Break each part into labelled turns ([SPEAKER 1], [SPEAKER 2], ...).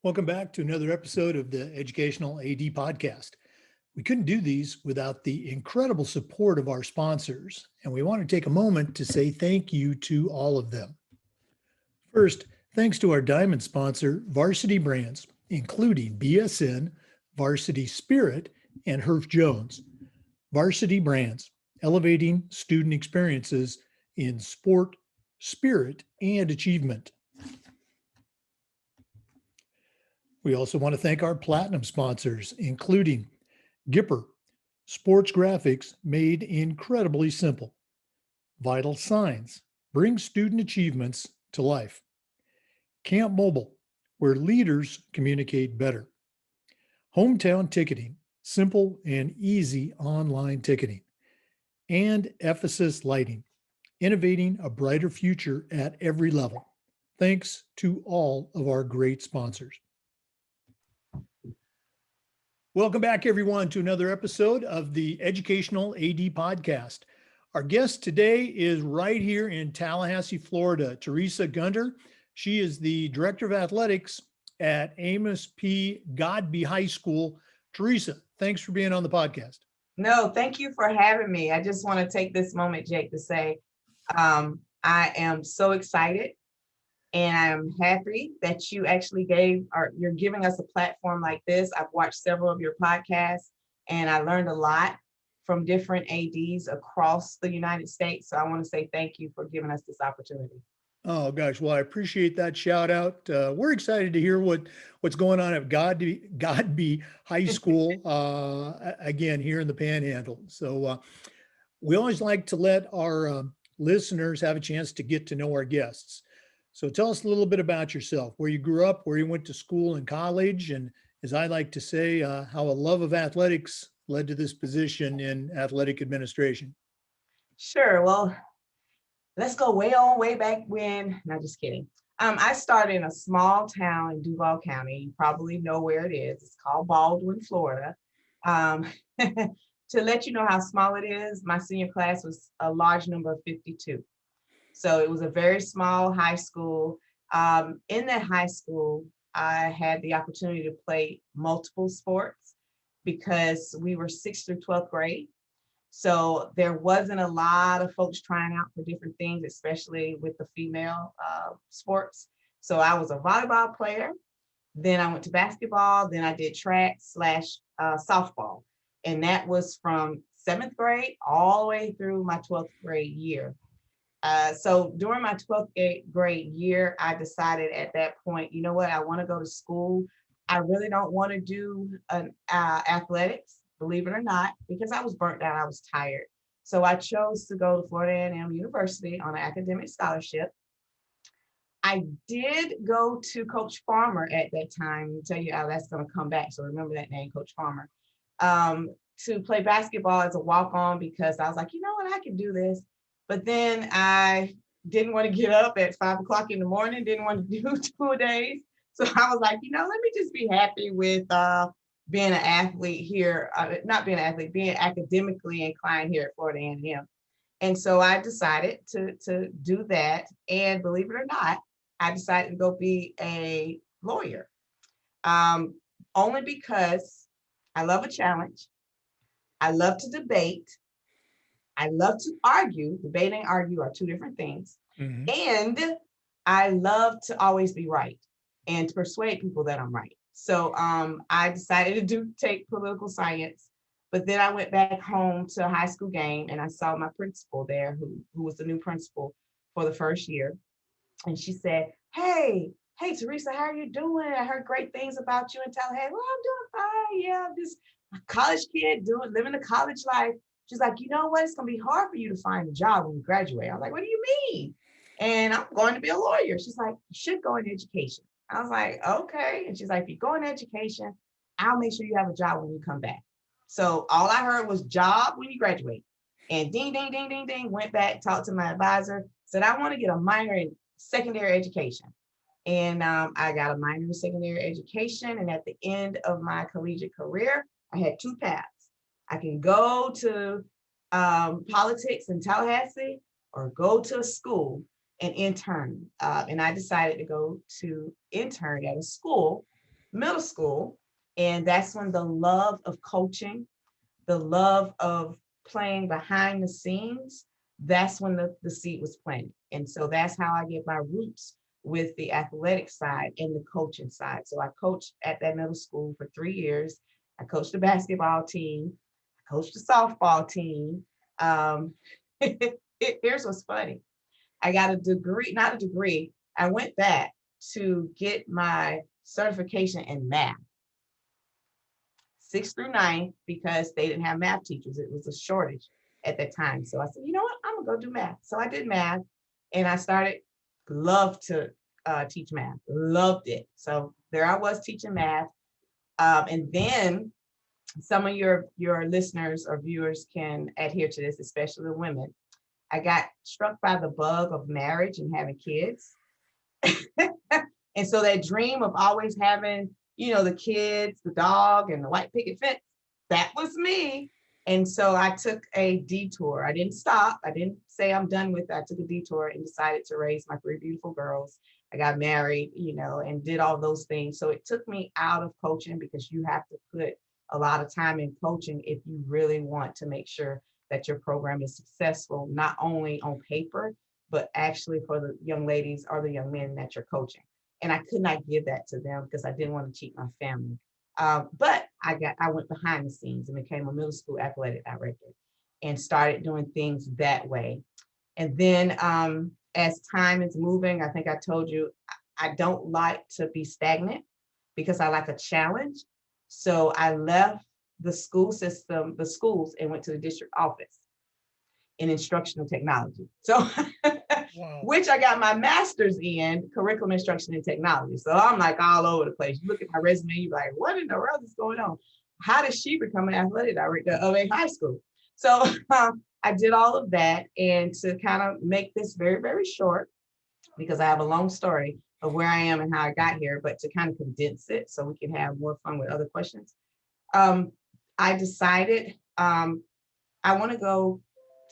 [SPEAKER 1] Welcome back to another episode of the Educational AD Podcast. We couldn't do these without the incredible support of our sponsors, and we want to take a moment to say thank you to all of them. First, thanks to our diamond sponsor, Varsity Brands, including BSN, Varsity Spirit, and Herff Jones. Varsity Brands, elevating student experiences in sport, spirit, and achievement. We also want to thank our platinum sponsors, including Gipper, sports graphics made incredibly simple. Vital Signs, bring student achievements to life. Camp Mobile, where leaders communicate better. Hometown Ticketing, simple and easy online ticketing. And Ephesus Lighting, innovating a brighter future at every level. Thanks to all of our great sponsors. Welcome back, everyone, to another episode of the Educational AD Podcast. Our guest today is right here in Tallahassee, Florida, Teresa Gunter. She is the Director of Athletics at Amos P. Godby High School. Teresa, thanks for being on the podcast.
[SPEAKER 2] No, thank you for having me. I just want to take this moment, Jake, to say I am so excited and I'm happy that you actually you're giving us a platform like this. I've watched several of your podcasts and I learned a lot from different ADs across the United States. So I want to say thank you for giving us this opportunity.
[SPEAKER 1] Oh gosh, well, I appreciate that shout out. We're excited to hear what's going on at Godby High School again here in the Panhandle. So we always like to let our listeners have a chance to get to know our guests. So tell us a little bit about yourself, where you grew up, where you went to school and college, and as I like to say, how a love of athletics led to this position in athletic administration.
[SPEAKER 2] Sure. Well, let's go way back when. No, just kidding. I started in a small town in Duval County. You probably know where it is. It's called Baldwin, Florida. To let you know how small it is, my senior class was a large number of 52. So it was a very small high school. In that high school, I had the opportunity to play multiple sports because we were 6th through 12th grade. So there wasn't a lot of folks trying out for different things, especially with the female sports. So I was a volleyball player. Then I went to basketball. Then I did track / softball. And that was from 7th grade all the way through my 12th grade year. So during my 12th grade year, I decided at that point, you know what, I want to go to school. I really don't want to do athletics, believe it or not, because I was burnt out, I was tired. So I chose to go to Florida A&M University on an academic scholarship. I did go to Coach Farmer at that time. I'll tell you how that's going to come back. So remember that name, Coach Farmer, to play basketball as a walk-on because I was like, you know what, I can do this. But then I didn't want to get up at 5 o'clock in the morning, didn't want to do 2 days. So I was like, let me just be happy with being an athlete here, not being an athlete, being academically inclined here at Florida A&M. And so I decided to do that. And believe it or not, I decided to go be a lawyer, only because I love a challenge. I love to debate. I love to argue. Debate and argue are two different things. Mm-hmm. And I love to always be right and to persuade people that I'm right. So I decided to take political science, but then I went back home to a high school game and I saw my principal there who was the new principal for the first year. And she said, hey, Teresa, how are you doing? I heard great things about you in Tallahassee. Well, I'm doing fine. Yeah, I'm just a college kid living the college life. She's like, you know what? It's going to be hard for you to find a job when you graduate. I was like, what do you mean? And I'm going to be a lawyer. She's like, you should go in education. I was like, okay. And she's like, if you go in education, I'll make sure you have a job when you come back. So all I heard was job when you graduate. And ding, ding, ding, ding, ding, went back, talked to my advisor, said, I want to get a minor in secondary education. And I got a minor in secondary education. And at the end of my collegiate career, I had two paths. I can go to politics in Tallahassee or go to a school and intern. And I decided to go to intern at a school middle school. And that's when the love of coaching, the love of playing behind the scenes, that's when the seed was planted. And so that's how I get my roots with the athletic side and the coaching side. So I coached at that middle school for 3 years. I coached the basketball team, I coached the softball team. Um, Here's what's funny. I got a degree, not a degree. I went back to get my certification in math, 6th through 9th, because they didn't have math teachers. It was a shortage at that time. So I said, you know what? I'm gonna go do math. So I did math, and I started, loved to teach math, loved it. So there I was teaching math. And then some of your listeners or viewers can adhere to this, especially the women. I got struck by the bug of marriage and having kids. And so that dream of always having, the kids, the dog, and the white picket fence, that was me. And so I took a detour. I didn't stop. I didn't say I'm done with it. I took a detour and decided to raise my 3 beautiful girls. I got married, and did all those things. So it took me out of coaching, because you have to put a lot of time in coaching if you really want to make sure that your program is successful, not only on paper, but actually for the young ladies or the young men that you're coaching. And I could not give that to them because I didn't want to cheat my family. But I went behind the scenes and became a middle school athletic director and started doing things that way. And then as time is moving, I think I told you, I don't like to be stagnant because I like a challenge. So I left the school system, the schools, and went to the district office in instructional technology. So,
[SPEAKER 1] Wow.
[SPEAKER 2] which I got my master's in curriculum instruction and technology. So I'm like all over the place. You look at my resume, you're like, what in the world is going on? How did she become an athletic director of a high school? So I did all of that. And to kind of make this very, very short, because I have a long story of where I am and how I got here, but to kind of condense it so we can have more fun with other questions. I decided I want to go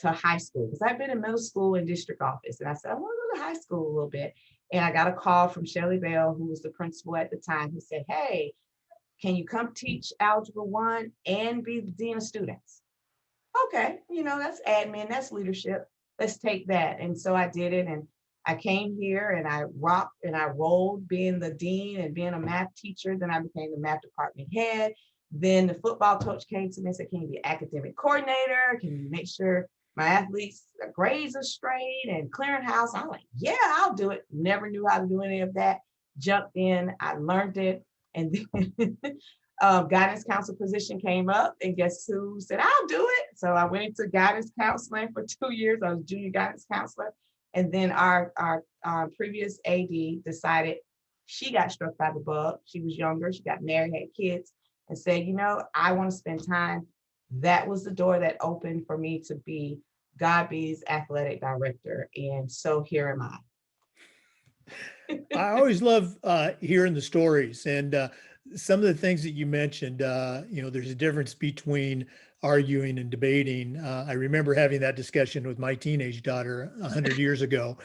[SPEAKER 2] to high school because I've been in middle school and district office. And I said, I want to go to high school a little bit. And I got a call from Shelley Bell, who was the principal at the time, who said, hey, can you come teach Algebra 1 and be the dean of students? Okay, that's admin, that's leadership. Let's take that. And so I did it. And I came here and I rocked and I rolled being the dean and being a math teacher. Then I became the math department head. Then the football coach came to me and said, can you be academic coordinator? Can you make sure my athletes' grades are straight and clearinghouse? I'm like, yeah, I'll do it. Never knew how to do any of that. Jumped in, I learned it. And then guidance counselor position came up, and guess who said, I'll do it. So I went into guidance counseling for 2 years. I was junior guidance counselor. And then our previous AD decided, she got struck by the bug. She was younger, she got married, had kids, and said, I want to spend time. That was the door that opened for me to be Godby's athletic director. And so here am I.
[SPEAKER 1] I always love hearing the stories and some of the things that you mentioned. There's a difference between arguing and debating. I remember having that discussion with my teenage daughter 100 years ago.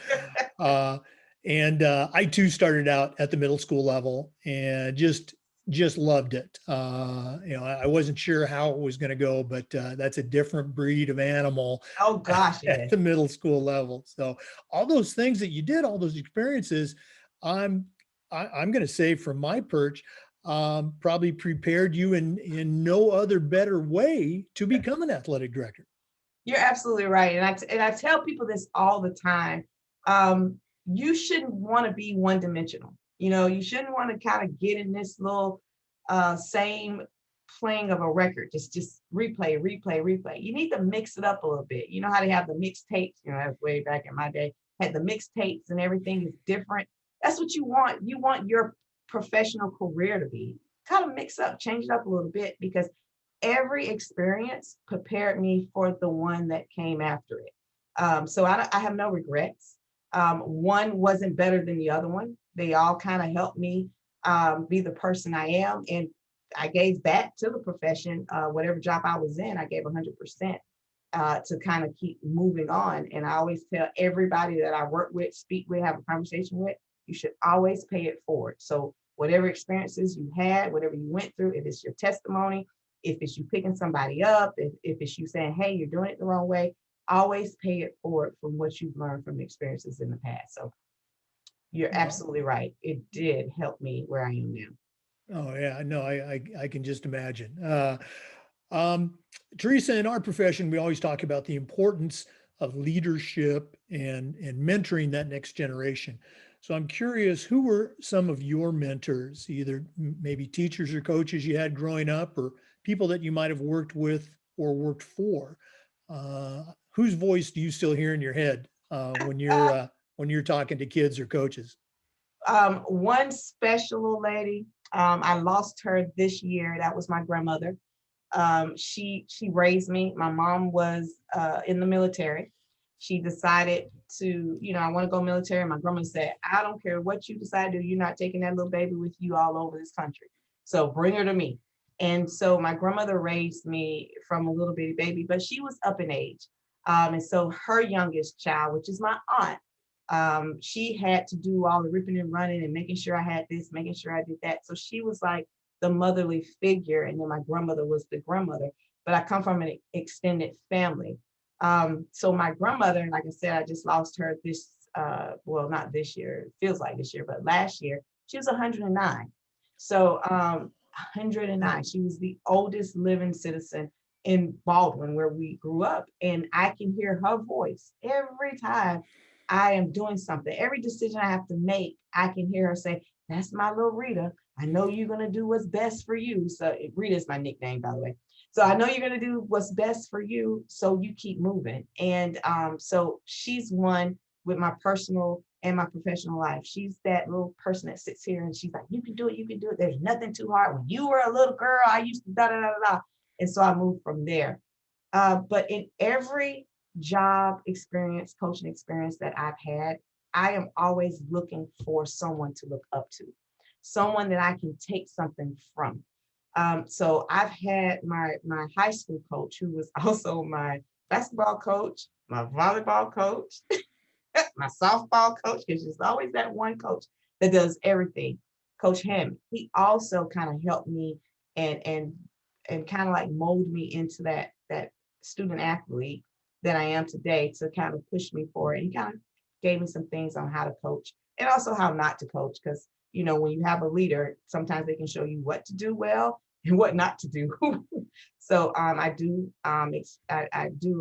[SPEAKER 1] And I too started out at the middle school level and just loved it. I wasn't sure how it was going to go, but that's a different breed of animal
[SPEAKER 2] Oh gosh,
[SPEAKER 1] at
[SPEAKER 2] yes.
[SPEAKER 1] the middle school level. So all those things that you did, all those experiences, I'm I'm going to say from my perch, probably prepared you in no other better way to become an athletic director.
[SPEAKER 2] You're absolutely right. And I tell people this all the time. You shouldn't want to be one dimensional. You shouldn't want to kind of get in this little same playing of a record, just replay, replay, replay. You need to mix it up a little bit. You know how they have the mixtapes, that's way back in my day, had the mixtapes and everything is different. That's what you want. You want your professional career to be kind of mix up, change it up a little bit, because every experience prepared me for the one that came after it. So I have no regrets. One wasn't better than the other one. They all kind of helped me be the person I am. And I gave back to the profession. Whatever job I was in, I gave 100% to kind of keep moving on. And I always tell everybody that I work with, speak with, have a conversation with, you should always pay it forward. So whatever experiences you had, whatever you went through, if it's your testimony, if it's you picking somebody up, if it's you saying, hey, you're doing it the wrong way, always pay it forward from what you've learned from experiences in the past. So you're
[SPEAKER 1] Well,
[SPEAKER 2] absolutely right. It did help me where I am now.
[SPEAKER 1] oh yeah, no, I can just imagine. Um, Teresa, in our profession, we always talk about the importance of leadership and mentoring that next generation. So I'm curious, who were some of your mentors, either maybe teachers or coaches you had growing up, or people that you might have worked with or worked for? Whose voice do you still hear in your head when you're talking to kids or coaches?
[SPEAKER 2] One special old lady, I lost her this year. That was my grandmother. She raised me. My mom was in the military. She decided to, I want to go military. My grandma said, I don't care what you decide to do, you're not taking that little baby with you all over this country. So bring her to me. And so my grandmother raised me from a little bitty baby, but she was up in age. And so her youngest child, which is my aunt, she had to do all the ripping and running and making sure I had this, making sure I did that. So she was like the motherly figure, and then my grandmother was the grandmother. But I come from an extended family. So my grandmother, like I said, I just lost her this, well, not this year, it feels like this year, but last year, she was 109. So 109, she was the oldest living citizen in Baldwin, where we grew up. And I can hear her voice every time I am doing something. Every decision I have to make, I can hear her say, that's my little Rita. I know you're going to do what's best for you. So Rita is my nickname, by the way. So I know you're going to do what's best for you. So you keep moving. And so she's one with my personal and my professional life. She's that little person that sits here and she's like, you can do it. You can do it. There's nothing too hard. When you were a little girl, I used to da da da da. And so I moved from there. But in every job experience, coaching experience that I've had, I am always looking for someone to look up to, someone that I can take something from. So I've had my high school coach, who was also my basketball coach, my volleyball coach, my softball coach, because there's always that one coach that does everything. Coach Hammond. He also kind of helped me and and and kind of like mold me into that student athlete that I am today, to kind of push me forward. He kind of gave me some things on how to coach and also how not to coach, because when you have a leader, sometimes they can show you what to do well and what not to do. So I do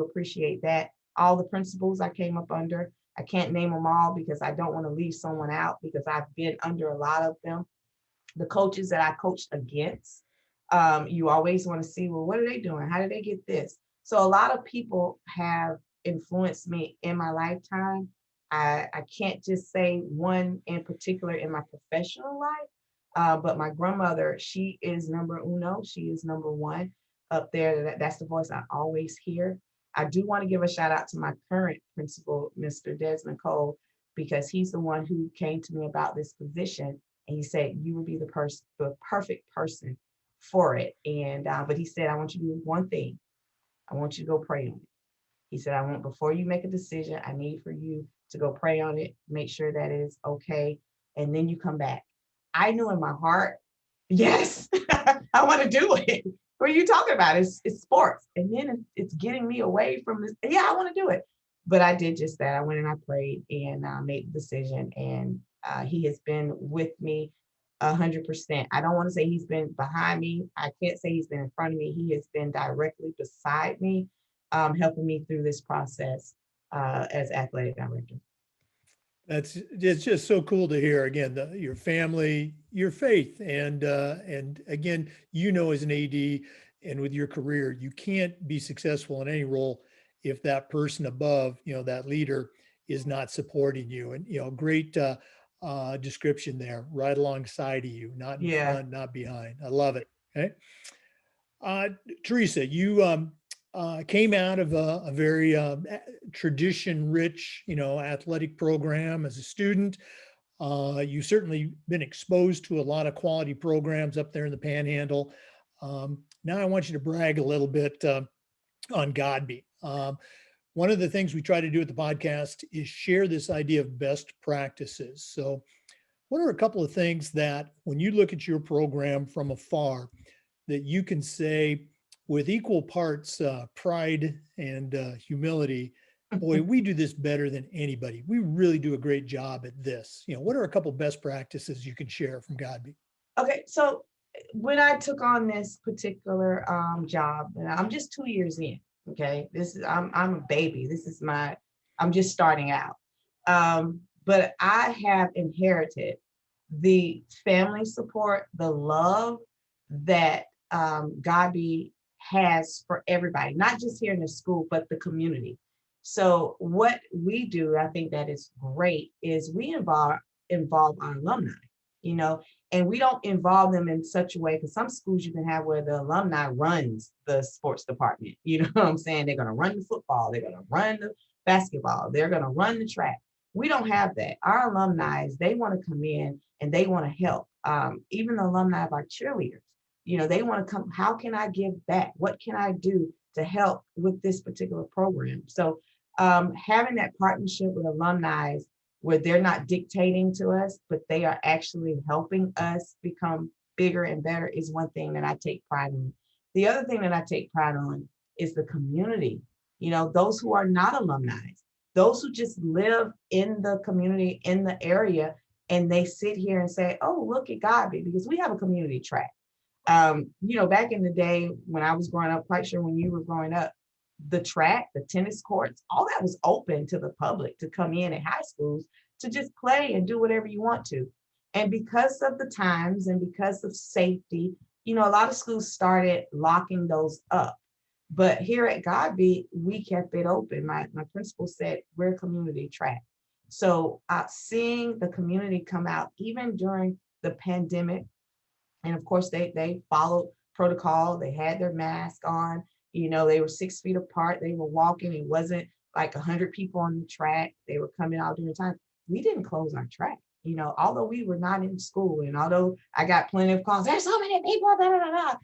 [SPEAKER 2] appreciate that. All the principals I came up under, I can't name them all because I don't want to leave someone out, because I've been under a lot of them. The coaches that I coached against, you always want to see, well, what are they doing? How did they get this? So a lot of people have influenced me in my lifetime. I can't just say one in particular in my professional life, but my grandmother, she is number uno. She is number one up there. That's the voice I always hear. I do want to give a shout out to my current principal, Mr. Desmond Cole, because he's the one who came to me about this position, and he said you would be the perfect person for it. And but he said, I want you to do one thing. I want you to go pray on it. He said, I want, before you make a decision, I need for you to go pray on it, make sure that it is okay, and then you come back. I knew in my heart, yes, I want to do it. What are you talking about? It's sports. And then it's getting me away from this. Yeah, I want to do it. But I did just that. I went and I prayed and made the decision. And he has been with me 100%. I don't want to say he's been behind me. I can't say he's been in front of me. He has been directly beside me, helping me through this process as athletic director.
[SPEAKER 1] It's just so cool to hear again your family, your faith, and again, as an AD and with your career, you can't be successful in any role if that person above, that leader is not supporting you. And great description there, right alongside of you, not in
[SPEAKER 2] Yeah.
[SPEAKER 1] front, not behind. I love it. Okay. Uh, Teresa, you came out of a very tradition-rich, athletic program as a student. You've certainly been exposed to a lot of quality programs up there in the Panhandle. Now I want you to brag a little bit on Godby. One of the things we try to do at the podcast is share this idea of best practices. So What are a couple of things that when you look at your program from afar that you can say with equal parts pride and humility, boy, we do this better than anybody. We really do a great job at this. What are a couple best practices you can share from Godby?
[SPEAKER 2] Okay, so when I took on this particular job, and I'm just 2 years in. Okay, this is I'm a baby. I'm just starting out. But I have inherited the family support, the love that Godby has for everybody, not just here in the school, but the community. So what we do, I think that is great, is we involve our alumni, you know, and we don't involve them in such a way, because some schools you can have where the alumni runs the sports department. You know what I'm saying? They're going to run the football, they're going to run the basketball, they're going to run the track. We don't have that. Our alumni, they want to come in and they want to help. Even the alumni of our cheerleaders, they want to come. How can I give back? What can I do to help with this particular program? So having that partnership with alumni where they're not dictating to us, but they are actually helping us become bigger and better is one thing that I take pride in. The other thing that I take pride on is the community, those who are not alumni, those who just live in the community, in the area, and they sit here and say, oh, look at Godby, because we have a community track. Back in the day when I was growing up, quite sure when you were growing up, the track, the tennis courts, all that was open to the public to come in at high schools to just play and do whatever you want to. And because of the times and because of safety, a lot of schools started locking those up. But here at Godby, we kept it open. My principal said, we're a community track. So seeing the community come out, even during the pandemic, and of course, they followed protocol. They had their mask on. They were 6 feet apart. They were walking. It wasn't like 100 people on the track. They were coming out during time. We didn't close our track. Although we were not in school, and although I got plenty of calls, there's so many people. Blah, blah, blah, blah.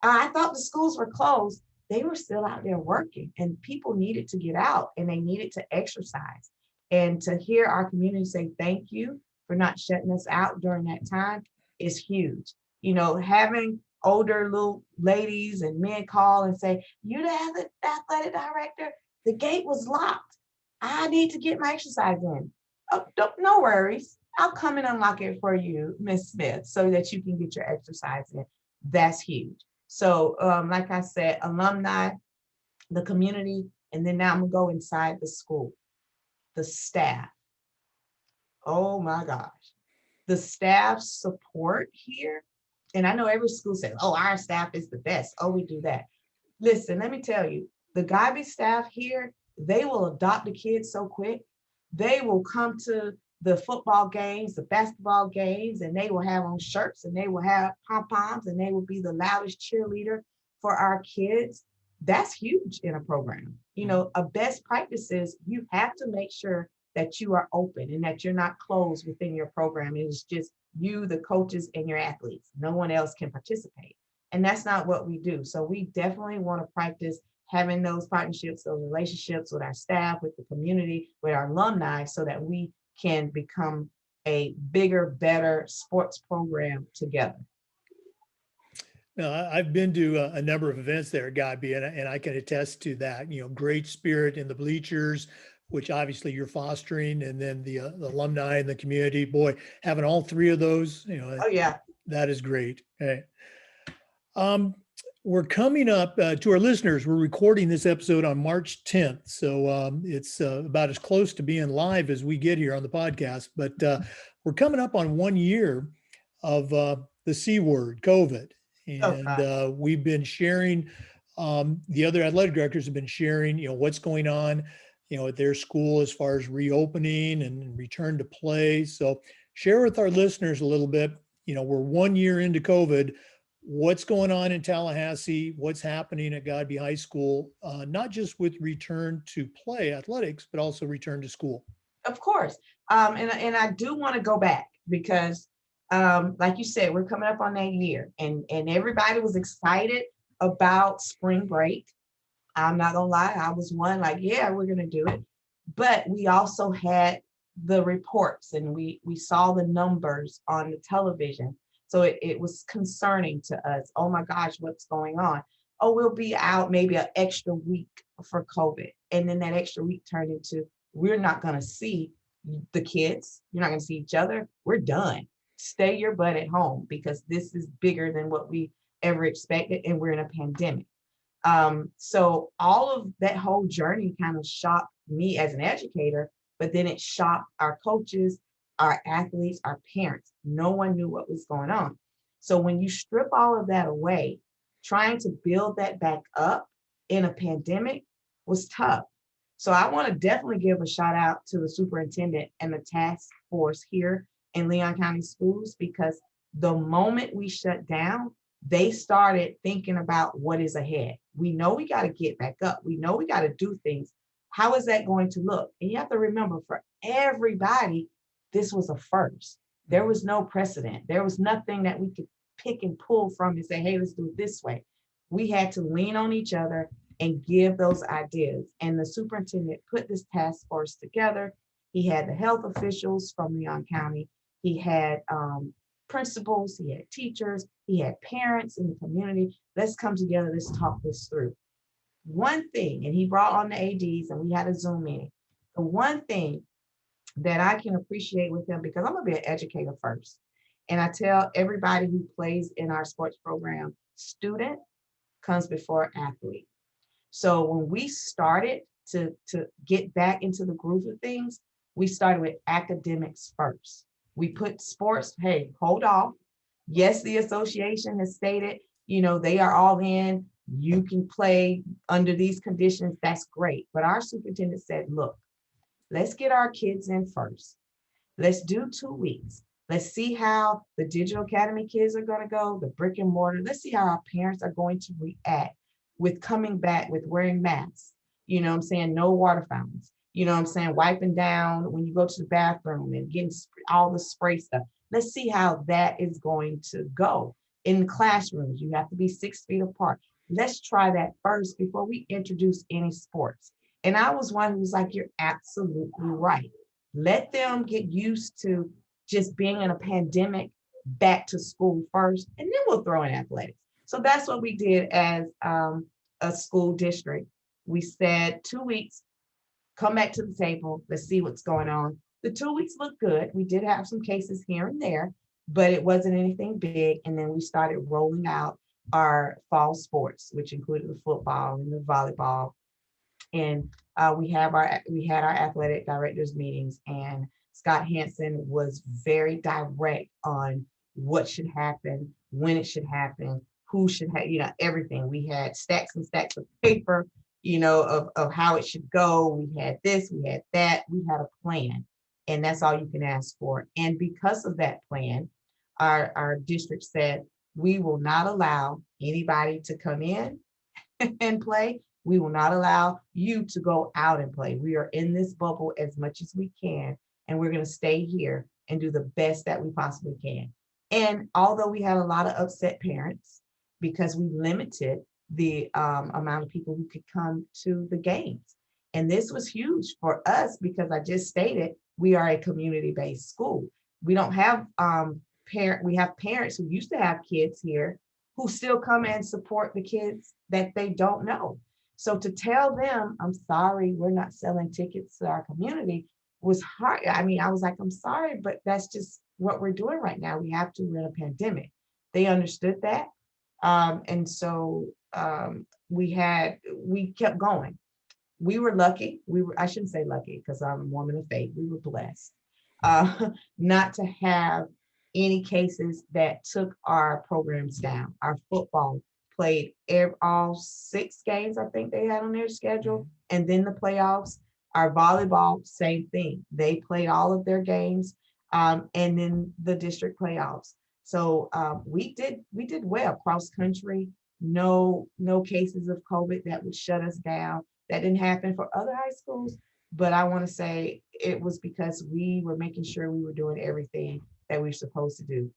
[SPEAKER 2] I thought the schools were closed. They were still out there working, and people needed to get out and they needed to exercise. And to hear our community say thank you for not shutting us out during that time is huge. Having older little ladies and men call and say, you the athletic director, the gate was locked. I need to get my exercise in. Oh, no worries. I'll come and unlock it for you, Miss Smith, so that you can get your exercise in. That's huge. So like I said, alumni, the community, and then now I'm gonna go inside the school, the staff. Oh my gosh. The staff support here. And I know every school says, oh, our staff is the best. Oh, we do that. Listen, let me tell you, the Godby staff here, they will adopt the kids so quick. They will come to the football games, the basketball games, and they will have on shirts and they will have pom-poms and they will be the loudest cheerleader for our kids. That's huge in a program. A best practice is you have to make sure that you are open and that you're not closed within your program. It's just you, the coaches, and your athletes. No one else can participate. And that's not what we do. So we definitely want to practice having those partnerships, those relationships with our staff, with the community, with our alumni, so that we can become a bigger, better sports program together.
[SPEAKER 1] Now, I've been to a number of events there at Godby, and I can attest to that. Great spirit in the bleachers, which obviously you're fostering, and then the alumni and the community. Boy, having all three of those,
[SPEAKER 2] Oh yeah,
[SPEAKER 1] that is great. Okay. We're coming up to our listeners. We're recording this episode on March 10th, so it's about as close to being live as we get here on the podcast. But we're coming up on 1 year of the C word, COVID. And we've been sharing, the other athletic directors have been sharing, what's going on, at their school as far as reopening and return to play. So share with our listeners a little bit, we're 1 year into COVID, what's going on in Tallahassee, what's happening at Godby High School, not just with return to play athletics, but also return to school.
[SPEAKER 2] Of course. And I do want to go back because like you said, we're coming up on that year and everybody was excited about spring break. I'm not gonna lie, I was one like, yeah, we're gonna do it. But we also had the reports and we saw the numbers on the television. So it was concerning to us. Oh my gosh, what's going on? Oh, we'll be out maybe an extra week for COVID. And then that extra week turned into we're not going to see the kids. You're not going to see each other. We're done. Stay your butt at home because this is bigger than what we ever expected. And we're in a pandemic. So all of that whole journey kind of shocked me as an educator, but then it shocked our coaches, our athletes, our parents. No one knew what was going on. So when you strip all of that away, trying to build that back up in a pandemic was tough. So I want to definitely give a shout out to the superintendent and the task force here in Leon County Schools because the moment we shut down, they started thinking about what is ahead. We know we got to get back up. We know we got to do things. How is that going to look? And you have to remember for everybody, this was a first. There was no precedent. There was nothing that we could pick and pull from and say, hey, let's do it this way. We had to lean on each other and give those ideas. And the superintendent put this task force together. He had the health officials from Leon County. He had principals, he had teachers, he had parents in the community. Let's come together, let's talk this through. One thing, and he brought on the ADs and we had a Zoom meeting. The one thing that I can appreciate with him, because I'm gonna be an educator first. And I tell everybody who plays in our sports program, student comes before athlete. So when we started to get back into the groove of things, we started with academics first. We put sports, hey, hold off. Yes, the association has stated, they are all in. You can play under these conditions. That's great. But our superintendent said, look, let's get our kids in first. Let's do 2 weeks. Let's see how the digital academy kids are going to go, the brick and mortar. Let's see how our parents are going to react with coming back with wearing masks. You know what I'm saying? No water fountains. You know what I'm saying? Wiping down when you go to the bathroom and getting all the spray stuff. Let's see how that is going to go. In the classrooms, you have to be 6 feet apart. Let's try that first before we introduce any sports. And I was one who was like, you're absolutely right. Let them get used to just being in a pandemic, back to school first, and then we'll throw in athletics. So that's what we did as a school district. We said 2 weeks, come back to the table, let's see what's going on. The 2 weeks looked good. We did have some cases here and there, but it wasn't anything big. And then we started rolling out our fall sports, which included the football and the volleyball. And we had our athletic directors meetings, and Scott Hansen was very direct on what should happen, when it should happen, who should have, everything. We had stacks and stacks of paper, of how it should go. We had this, we had that, we had a plan, and that's all you can ask for. And because of that plan, our district said, we will not allow anybody to come in and play. We will not allow you to go out and play. We are in this bubble as much as we can, and we're going to stay here and do the best that we possibly can. And although we had a lot of upset parents because we limited the amount of people who could come to the games. And this was huge for us because I just stated, we are a community-based school. We don't have we have parents who used to have kids here who still come and support the kids that they don't know. So to tell them, I'm sorry, we're not selling tickets to our community was hard. I mean, I was like, I'm sorry, but that's just what we're doing right now. We have to, we're in a pandemic. They understood that. And so we kept going. We were lucky. I shouldn't say lucky because I'm a woman of faith. We were blessed not to have any cases that took our programs down. Our football played all 6 games, I think they had on their schedule, and then the playoffs. Our volleyball, same thing. They played all of their games, and then the district playoffs. So we did well cross country. No cases of COVID that would shut us down. That didn't happen for other high schools, but I want to say it was because we were making sure we were doing everything that we're supposed to do.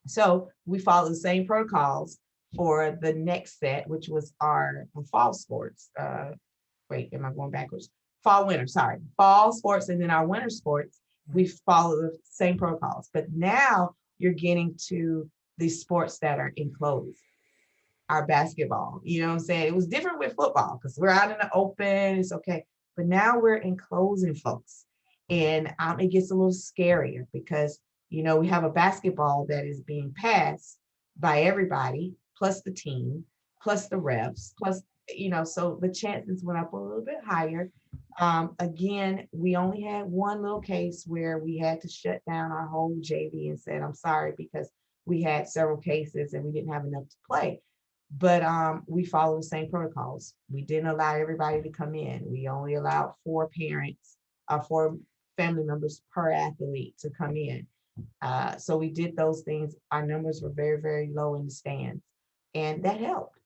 [SPEAKER 2] So we followed the same protocols for the next set, which was our fall sports. Wait, am I going backwards? Fall sports, and then our winter sports. We follow the same protocols. But now you're getting to the sports that are enclosed, our basketball. You know what I'm saying? It was different with football because we're out in the open, it's okay. But now we're enclosing folks. And it gets a little scarier because, we have a basketball that is being passed by everybody, plus the team, plus the refs, plus, so the chances went up a little bit higher. Again, we only had one little case where we had to shut down our whole JV and said, I'm sorry, because we had several cases and we didn't have enough to play. But we follow the same protocols. We didn't allow everybody to come in. We only allowed 4 family members per athlete to come in. So we did those things. Our numbers were very, very low in the stands, and that helped.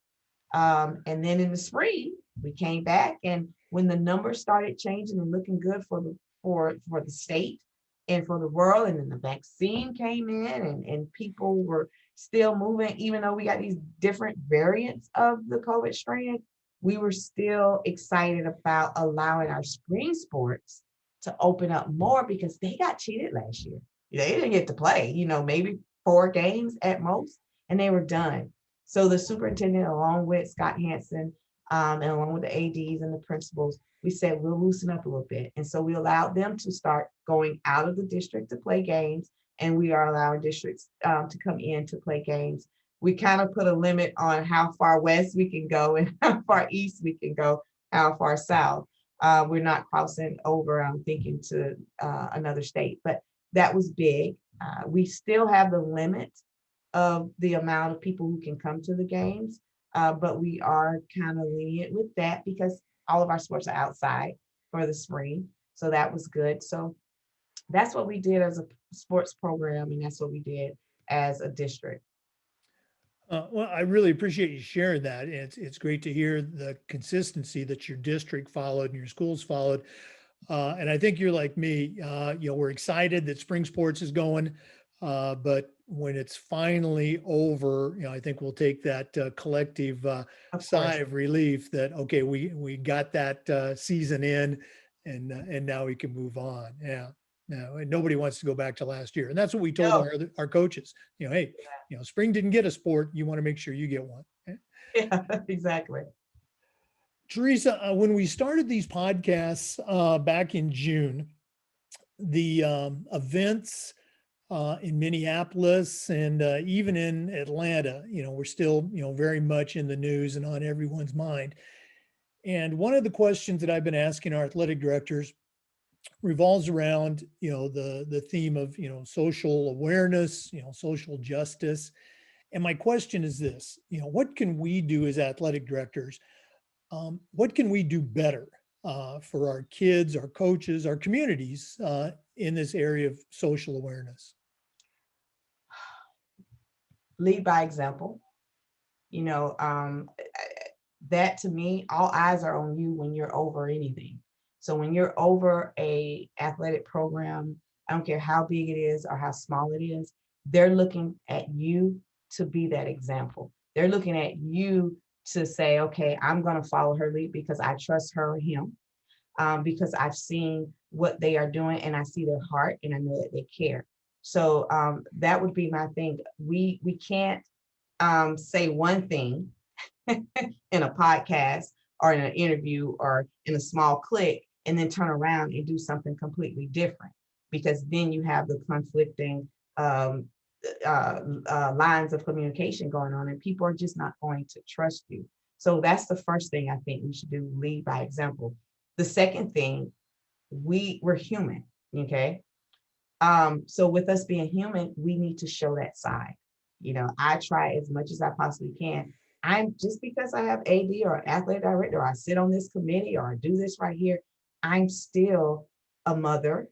[SPEAKER 2] And then in the spring, we came back, and when the numbers started changing and looking good for the state and for the world, and then the vaccine came in, and people were still moving, even though we got these different variants of the COVID strand, we were still excited about allowing our spring sports to open up more because they got cheated last year. They didn't get to play, maybe 4 games at most, and they were done. So the superintendent, along with Scott Hansen, and along with the ADs and the principals, we said we'll loosen up a little bit. And so we allowed them to start going out of the district to play games, and we are allowing districts to come in to play games. We kind of put a limit on how far west we can go and how far east we can go, how far south. We're not crossing over, I'm thinking, to another state, but that was big. We still have the limit of the amount of people who can come to the games, but we are kind of lenient with that because all of our sports are outside for the spring. So that was good. So that's what we did as a sports program, and that's what we did as a district.
[SPEAKER 1] Well, I really appreciate you sharing that. It's great to hear the consistency that your district followed and your schools followed. And I think you're like me. We're excited that spring sports is going, but when it's finally over, I think we'll take that collective
[SPEAKER 2] Of
[SPEAKER 1] sigh
[SPEAKER 2] course.
[SPEAKER 1] of relief that okay, we got that season in, and now we can move on. Yeah. No, and nobody wants to go back to last year, and that's what we told
[SPEAKER 2] No.
[SPEAKER 1] our coaches. Hey, spring didn't get a sport. You want to make sure you get one.
[SPEAKER 2] Yeah, exactly.
[SPEAKER 1] Teresa, when we started these podcasts back in June, the events in Minneapolis and even in Atlanta, we're still, very much in the news and on everyone's mind. And one of the questions that I've been asking our athletic directors revolves around, the theme of, social awareness, social justice. And my question is this, what can we do as athletic directors? What can we do better for our kids, our coaches, our communities in this area of social awareness?
[SPEAKER 2] Lead by example. That to me, all eyes are on you when you're over anything. So when you're over a athletic program, I don't care how big it is or how small it is, they're looking at you to be that example. They're looking at you to say, okay, I'm going to follow her lead because I trust her or him, because I've seen what they are doing and I see their heart and I know that they care. So that would be my thing. We can't say one thing in a podcast or in an interview or in a small clip and then turn around and do something completely different, because then you have the conflicting lines of communication going on and people are just not going to trust you. So that's the first thing I think we should do, lead by example. The second thing, we're human, okay? So with us being human, we need to show that side. I try as much as I possibly can. I'm just because I have AD or athletic director, or I sit on this committee, or I do this right here, I'm still a mother.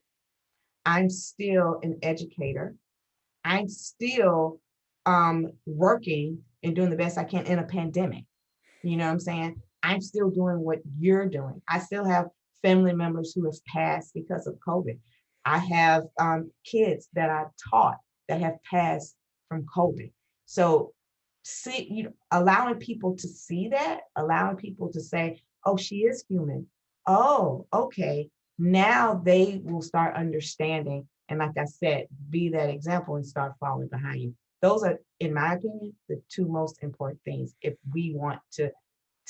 [SPEAKER 2] I'm still an educator. I'm still working and doing the best I can in a pandemic. You know what I'm saying? I'm still doing what you're doing. I still have family members who have passed because of COVID. I have kids that I taught that have passed from COVID. So allowing people to see that, allowing people to say, oh, she is human. Oh, okay. Now they will start understanding. And like I said, be that example and start following behind you. Those are, in my opinion, the two most important things if we want to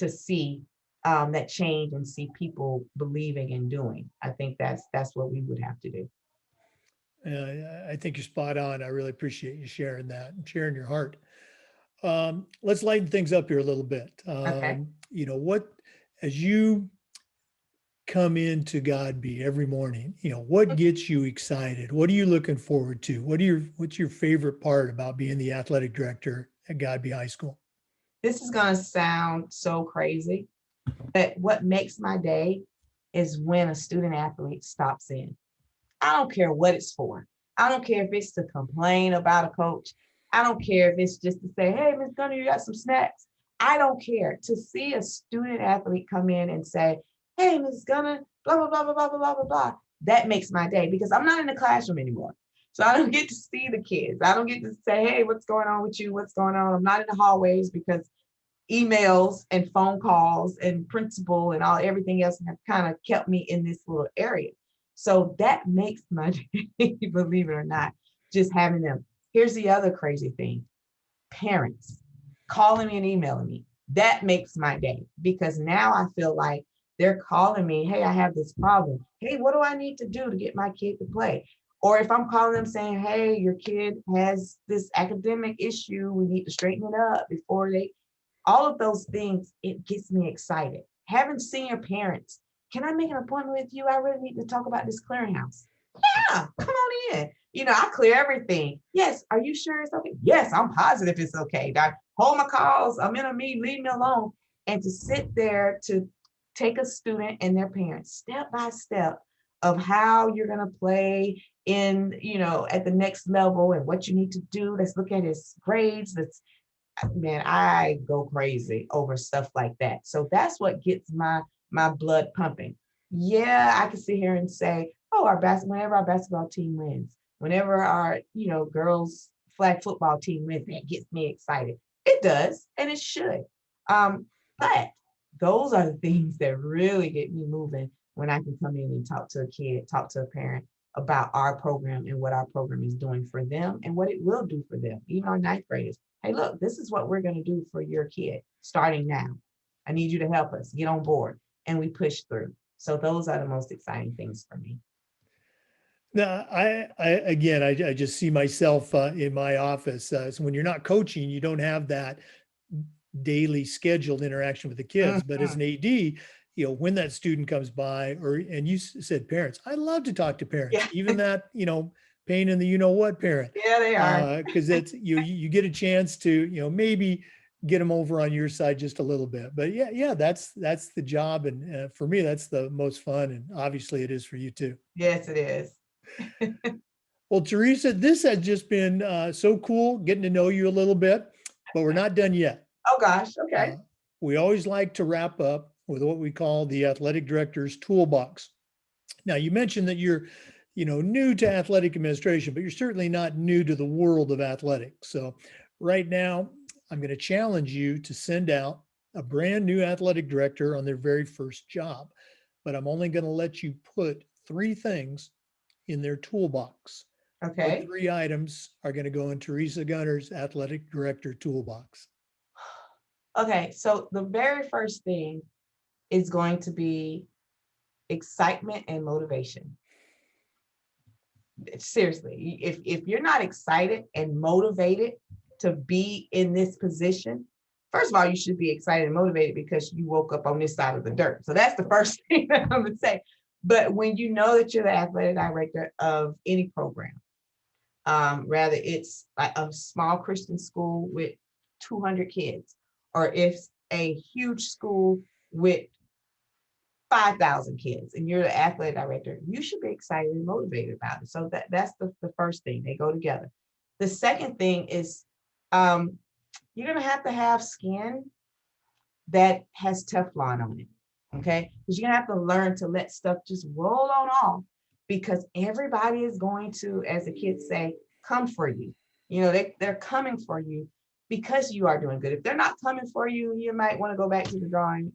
[SPEAKER 2] see that change and see people believing and doing. I think that's what we would have to do.
[SPEAKER 1] I think you're spot on. I really appreciate you sharing that and sharing your heart. Let's lighten things up here a little bit.
[SPEAKER 2] Okay.
[SPEAKER 1] What, as you come into Godby every morning, what gets you excited? What are you looking forward to? What's your favorite part about being the athletic director at Godby High School?
[SPEAKER 2] This is going to sound so crazy, but what makes my day is when a student athlete stops in. I don't care what it's for. I don't care if it's to complain about a coach. I don't care if it's just to say, hey, Miss Gunner, you got some snacks. I don't care. To see a student athlete come in and say, hey, Miss Gunner, blah, blah, blah, blah, blah, blah, blah, blah, blah. That makes my day because I'm not in the classroom anymore. So I don't get to see the kids. I don't get to say, hey, what's going on with you? What's going on? I'm not in the hallways because emails and phone calls and principal and all everything else have kind of kept me in this little area. So that makes my day, believe it or not, just having them. Here's the other crazy thing. Parents calling me and emailing me. That makes my day because now I feel like they're calling me, hey, I have this problem. Hey, what do I need to do to get my kid to play? Or if I'm calling them saying, hey, your kid has this academic issue, we need to straighten it up before they, all of those things, it gets me excited. Having senior parents, can I make an appointment with you? I really need to talk about this clearinghouse. Yeah, come on in. I clear everything. Yes, are you sure it's okay? Yes, I'm positive it's okay. I hold my calls. I'm in a meeting, leave me alone. And to sit there to take a student and their parents step by step of how you're going to play in, at the next level and what you need to do. Let's look at his grades. Man, I go crazy over stuff like that. So that's what gets my blood pumping. Yeah, I can sit here and say, oh, whenever our basketball team wins, whenever our, girls flag football team wins, that gets me excited. It does, and it should. But those are the things that really get me moving when I can come in and talk to a kid, talk to a parent about our program and what our program is doing for them and what it will do for them, even our ninth graders. Hey, look, this is what we're going to do for your kid starting now. I need you to help us get on board. And we push through. So those are the most exciting things for me.
[SPEAKER 1] Now, I just see myself in my office. So when you're not coaching, you don't have that daily scheduled interaction with the kids. But as
[SPEAKER 2] Mhm.
[SPEAKER 1] an AD, when that student comes by, and you said parents, I love to talk to parents,
[SPEAKER 2] Yeah,
[SPEAKER 1] even that, pain in the what parent,
[SPEAKER 2] yeah, they are.
[SPEAKER 1] because it's you get a chance to maybe get them over on your side just a little bit. But yeah, that's the job, and for me, that's the most fun, and obviously it is for you too.
[SPEAKER 2] Yes, it is.
[SPEAKER 1] Well, Teresa, this has just been so cool getting to know you a little bit, but we're not done yet.
[SPEAKER 2] Oh gosh. Okay.
[SPEAKER 1] Uh, we always like to wrap up with what we call the athletic director's toolbox. Now, you mentioned that you're, new to athletic administration, but you're certainly not new to the world of athletics. So, right now, I'm going to challenge you to send out a brand new athletic director on their very first job, but I'm only going to let you put three things in their toolbox. What
[SPEAKER 2] Okay.
[SPEAKER 1] three items are going to go in Teresa Gunter's athletic director toolbox?
[SPEAKER 2] Okay. So the very first thing is going to be excitement and motivation. Seriously, if you're not excited and motivated to be in this position, first of all, you should be excited and motivated because you woke up on this side of the dirt. So that's the first thing that I'm gonna say. But when you know that you're the athletic director of any program, rather it's like a small Christian school with 200 kids, or if a huge school with 5,000 kids and you're the athletic director, you should be excited and motivated about it. So that's the first thing. They go together. The second thing is um, you're going to have skin that has Teflon on it. Okay. Because you're going to have to learn to let stuff just roll on off because everybody is going to, as the kids say, come for you. They're coming for you because you are doing good. If they're not coming for you, you might want to go back to the drawing,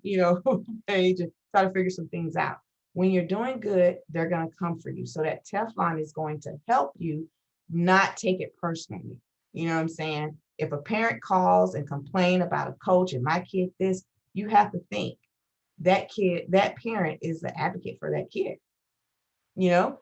[SPEAKER 2] page and try to figure some things out. When you're doing good, they're going to come for you. So that Teflon is going to help you not take it personally. You know what I'm saying? If a parent calls and complain about a coach and my kid this, you have to think that kid, that parent is the advocate for that kid.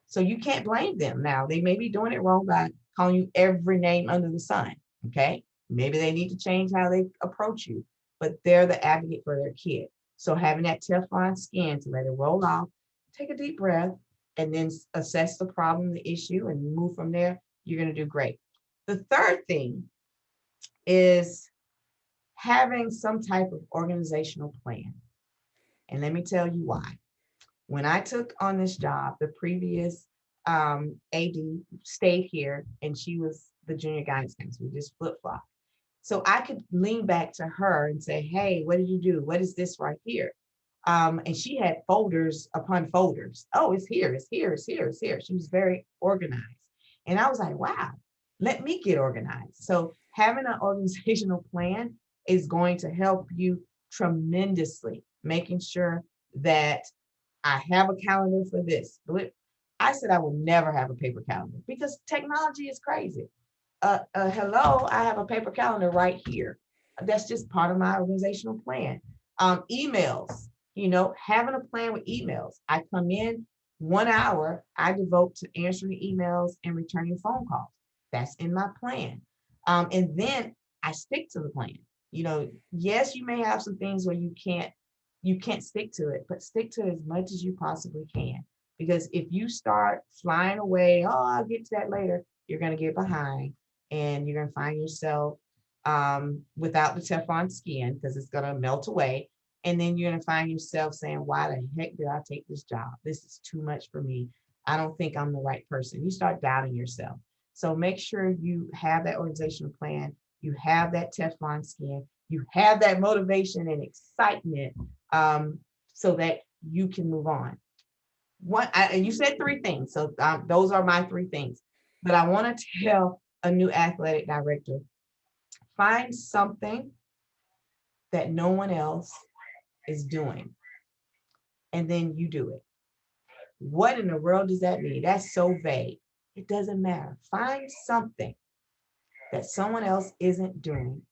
[SPEAKER 2] So you can't blame them. Now they may be doing it wrong by calling you every name under the sun. Okay, maybe they need to change how they approach you, but they're the advocate for their kid. So having that Teflon skin to let it roll off, take a deep breath, and then assess the problem, the issue, and move from there. You're going to do great. The third thing is having some type of organizational plan. And let me tell you why. When I took on this job, the previous AD stayed here and she was the junior guidance counselor. We just flip flop. So I could lean back to her and say, hey, what did you do? What is this right here? And she had folders upon folders. Oh, it's here, it's here, it's here, it's here. She was very organized. And I was like, wow, let me get organized. So having an organizational plan is going to help you tremendously, making sure that I have a calendar for this. But I said I will never have a paper calendar because technology is crazy. Hello, I have a paper calendar right here. That's just part of my organizational plan. Emails, having a plan with emails. I come in 1 hour, I devote to answering emails and returning phone calls. That's in my plan. And then I stick to the plan. Yes, you may have some things where you can't stick to it, but stick to it as much as you possibly can. Because if you start flying away, oh, I'll get to that later, you're going to get behind and you're going to find yourself without the Teflon skin because it's going to melt away. And then you're going to find yourself saying, why the heck did I take this job? This is too much for me. I don't think I'm the right person. You start doubting yourself. So make sure you have that organizational plan. You have that Teflon skin. You have that motivation and excitement so that you can move on. And you said three things. So those are my three things. But I want to tell a new athletic director, find something that no one else is doing, and then you do it. What in the world does that mean? That's so vague. It doesn't matter. Find something that someone else isn't doing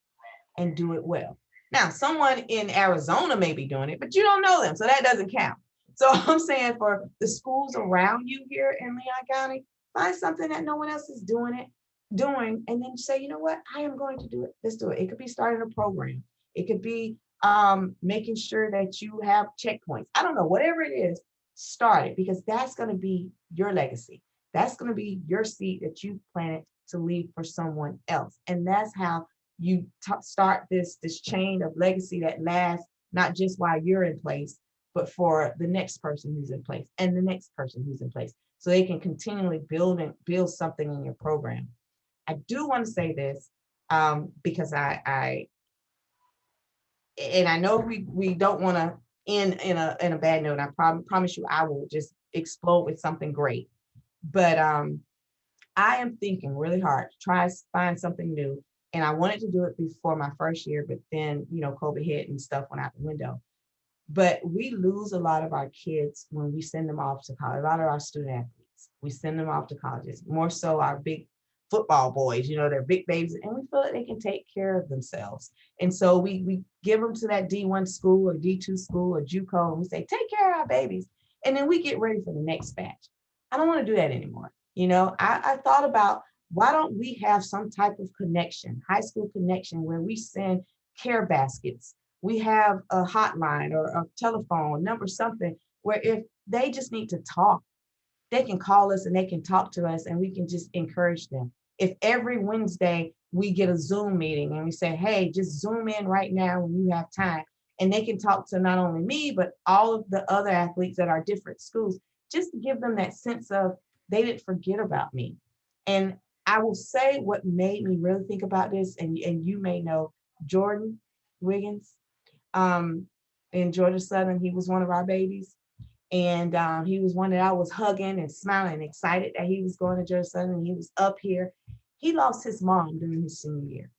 [SPEAKER 2] and do it well. Now, someone in Arizona may be doing it, but you don't know them, so that doesn't count. So I'm saying for the schools around you here in Leon County, find something that no one else is doing, and then say, you know what, I am going to do it. Let's do it. It could be starting a program. It could be making sure that you have checkpoints. I don't know, whatever it is, start it because that's going to be your legacy. That's going to be your seed that you planted to leave for someone else. And that's how you start this chain of legacy that lasts not just while you're in place, but for the next person who's in place and the next person who's in place. So they can continually build something in your program. I do want to say this because I know we don't want to end in a bad note. I promise you I will just explode with something great. But I am thinking really hard to try to find something new. And I wanted to do it before my first year, but then, COVID hit and stuff went out the window. But we lose a lot of our kids when we send them off to college. A lot of our student athletes, we send them off to colleges, more so our big football boys, they're big babies, and we feel like they can take care of themselves. And so we give them to that D1 school or D2 school or JUCO, and we say, take care of our babies. And then we get ready for the next batch. I don't want to do that anymore. I thought about, why don't we have some type of connection, high school connection, where we send care baskets. We have a hotline or a telephone number, something where if they just need to talk, they can call us and they can talk to us and we can just encourage them. If every Wednesday we get a Zoom meeting and we say, hey, just Zoom in right now when you have time, and they can talk to not only me, but all of the other athletes at our different schools, just to give them that sense of they didn't forget about me. And I will say what made me really think about this, and you may know Jordan Wiggins in Georgia Southern. He was one of our babies. And he was one that I was hugging and smiling and excited that he was going to Georgia Southern and he was up here. He lost his mom during his senior year.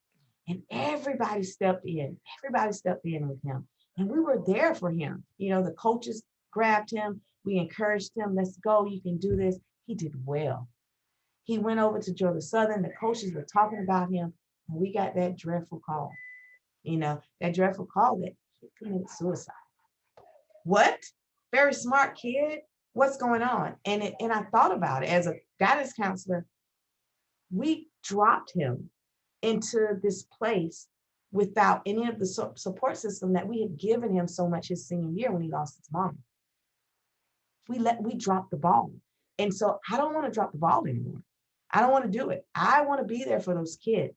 [SPEAKER 2] And everybody stepped in. Everybody stepped in with him. And we were there for him. The coaches grabbed him We encouraged him, let's go, you can do this. He did well. He went over to Georgia Southern. The coaches were talking about him, and we got that dreadful call. That dreadful call that he committed suicide. What? Very smart kid. What's going on? And I thought about it as a guidance counselor. We dropped him into this place without any of the support system that we had given him so much his senior year when he lost his mom. We dropped the ball. And so I don't want to drop the ball anymore. I don't want to do it. I want to be there for those kids,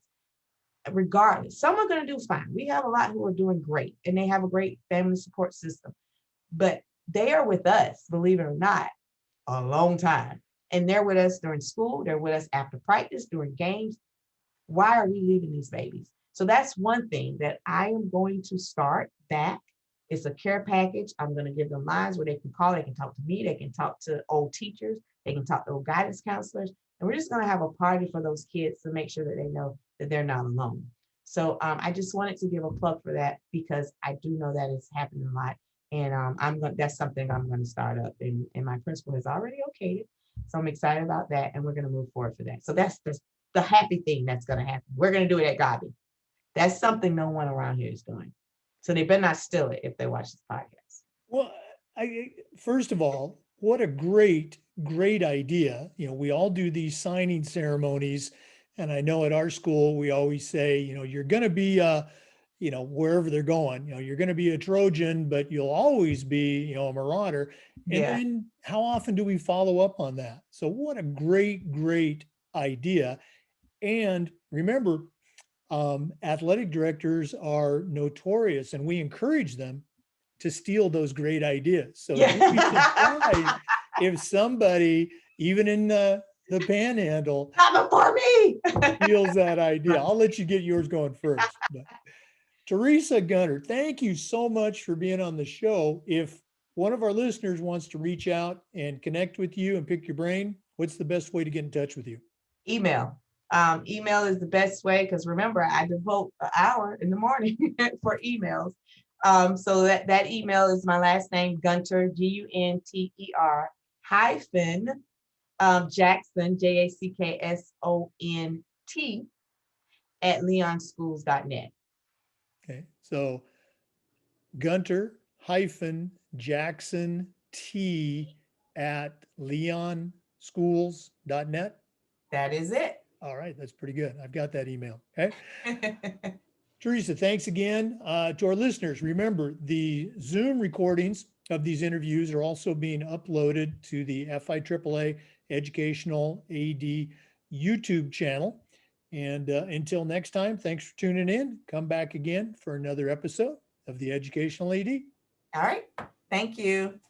[SPEAKER 2] regardless. Some are going to do fine. We have a lot who are doing great, and they have a great family support system, but they are with us, believe it or not, a long time. And they're with us during school. They're with us after practice, during games. Why are we leaving these babies? So that's one thing that I am going to start back. It's a care package. I'm going to give them lines where they can call, they can talk to me, they can talk to old teachers, they can talk to old guidance counselors. And we're just going to have a party for those kids to make sure that they know that they're not alone. So I just wanted to give a plug for that because I do know that it's happening a lot. And that's something I'm going to start up. And my principal has already okayed it. So I'm excited about that. And we're going to move forward for that. So that's the happy thing that's going to happen. We're going to do it at Godby. That's something no one around here is doing. So they better not steal it if they watch this podcast.
[SPEAKER 1] Well, first of all, what a great idea. We all do these signing ceremonies. And I know at our school, we always say, you're going to be, wherever they're going, you're going to be a Trojan, but you'll always be, a Marauder. And
[SPEAKER 2] Yeah.
[SPEAKER 1] then how often do we follow up on that? So what a great idea. And remember, athletic directors are notorious, and we encourage them to steal those great ideas. So
[SPEAKER 2] Yeah.
[SPEAKER 1] don't be surprised if somebody, even in the panhandle,
[SPEAKER 2] Not before me.
[SPEAKER 1] steals that idea. I'll let you get yours going first. But Teresa Gunter, thank you so much for being on the show. If one of our listeners wants to reach out and connect with you and pick your brain, what's the best way to get in touch with you?
[SPEAKER 2] Email. Email is the best way because remember, I devote an hour in the morning for emails. So that email is my last name, Gunter, Gunter hyphen Jackson, Jackson at leonschools.net.
[SPEAKER 1] Okay, so Gunter hyphen Jackson T at leonschools.net.
[SPEAKER 2] That is it.
[SPEAKER 1] All right, that's pretty good. I've got that email. Okay. Teresa, thanks again. To our listeners, remember the Zoom recordings of these interviews are also being uploaded to the FIAAA Educational AD YouTube channel. And until next time, thanks for tuning in. Come back again for another episode of the Educational AD.
[SPEAKER 2] All right. Thank you.